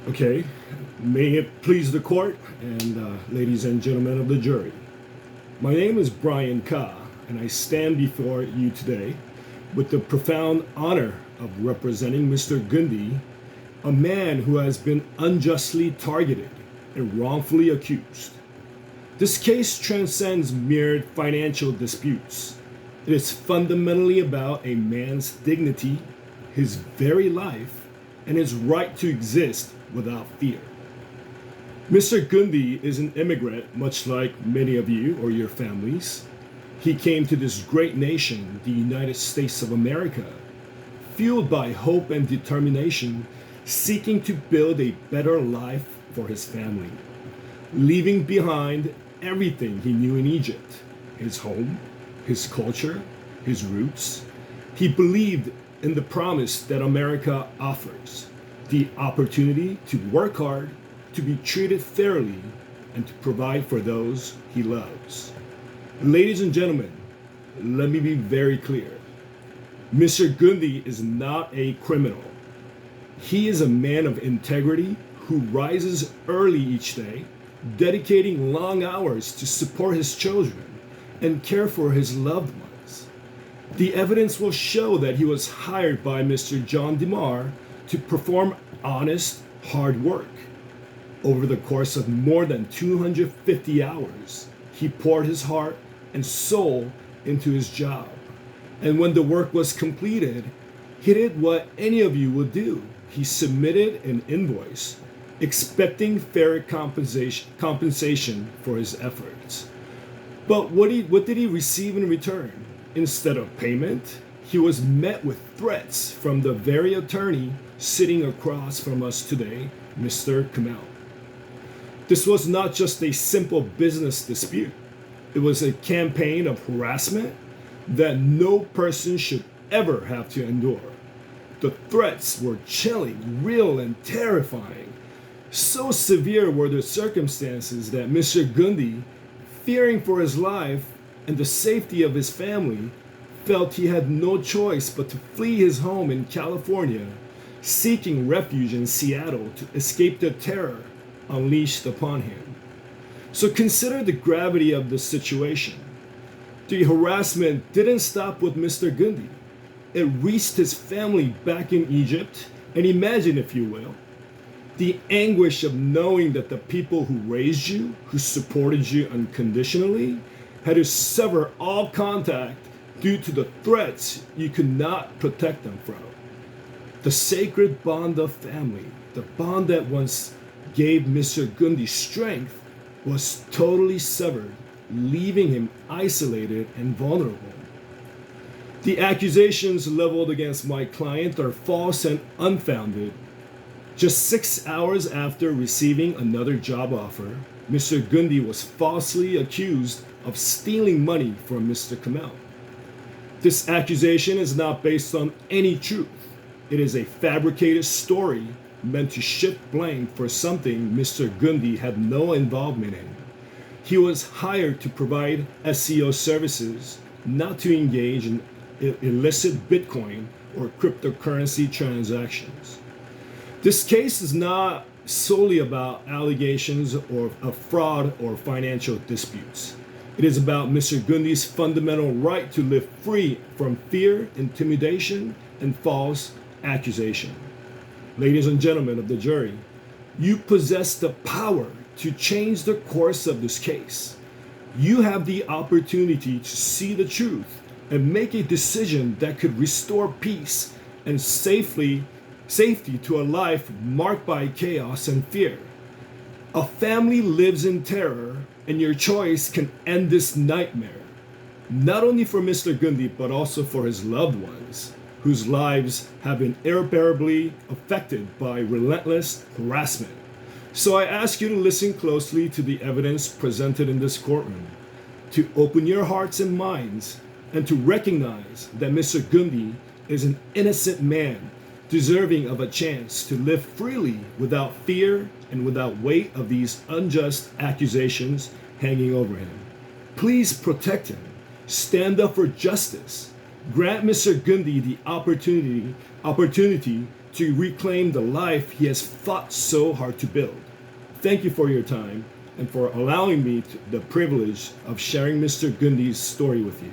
Okay, may it please the court and ladies and gentlemen of the jury. My name is Brian Ka, and I stand before you today with the profound honor of representing Mr. Gundi, a man who has been unjustly targeted and wrongfully accused. This case transcends mere financial disputes. It is fundamentally about a man's dignity, his very life, and his right to exist without fear. Mr. Gundi is an immigrant, much like many of you or your families. He came to this great nation, the United States of America, fueled by hope and determination, seeking to build a better life for his family, leaving behind everything he knew in Egypt: his home, his culture, his roots. He believed in the promise that America offers: the opportunity to work hard, to be treated fairly, and to provide for those he loves. Ladies and gentlemen, let me be very clear. Mr. Gundi is not a criminal. He is a man of integrity who rises early each day, dedicating long hours to support his children and care for his loved ones. The evidence will show that he was hired by Mr. John DeMar to perform honest, hard work. Over the course of more than 250 hours, he poured his heart and soul into his job. And when the work was completed, he did what any of you would do. He submitted an invoice, expecting fair compensation for his efforts. But what did he receive in return? Instead of payment, he was met with threats from the very attorney sitting across from us today, Mr. Kamel. This was not just a simple business dispute. It was a campaign of harassment that no person should ever have to endure. The threats were chilling, real, and terrifying. So severe were the circumstances that Mr. Gundi, fearing for his life and the safety of his family, felt he had no choice but to flee his home in California, seeking refuge in Seattle to escape the terror unleashed upon him. So consider the gravity of the situation. The harassment didn't stop with Mr. Gundi. It reached his family back in Egypt, and imagine, if you will, the anguish of knowing that the people who raised you, who supported you unconditionally, had to sever all contact due to the threats you could not protect them from. The sacred bond of family, the bond that once gave Mr. Gundi strength, was totally severed, leaving him isolated and vulnerable. The accusations leveled against my client are false and unfounded. Just 6 hours after receiving another job offer, Mr. Gundi was falsely accused of stealing money from Mr. Kamel. This accusation is not based on any truth. It is a fabricated story meant to shift blame for something Mr. Gundi had no involvement in. He was hired to provide SEO services, not to engage in illicit Bitcoin or cryptocurrency transactions. This case is not solely about allegations of fraud or financial disputes. It is about Mr. Gundi's fundamental right to live free from fear, intimidation, and false accusation. Ladies and gentlemen of the jury, you possess the power to change the course of this case. You have the opportunity to see the truth and make a decision that could restore peace and safety to a life marked by chaos and fear. A family lives in terror, and your choice can end this nightmare, not only for Mr. Gundi, but also for his loved ones, whose lives have been irreparably affected by relentless harassment. So I ask you to listen closely to the evidence presented in this courtroom, to open your hearts and minds, and to recognize that Mr. Gundi is an innocent man, deserving of a chance to live freely without fear and without weight of these unjust accusations hanging over him. Please protect him. Stand up for justice. Grant Mr. Gundi the opportunity to reclaim the life he has fought so hard to build. Thank you for your time and for allowing me the privilege of sharing Mr. Gundy's story with you.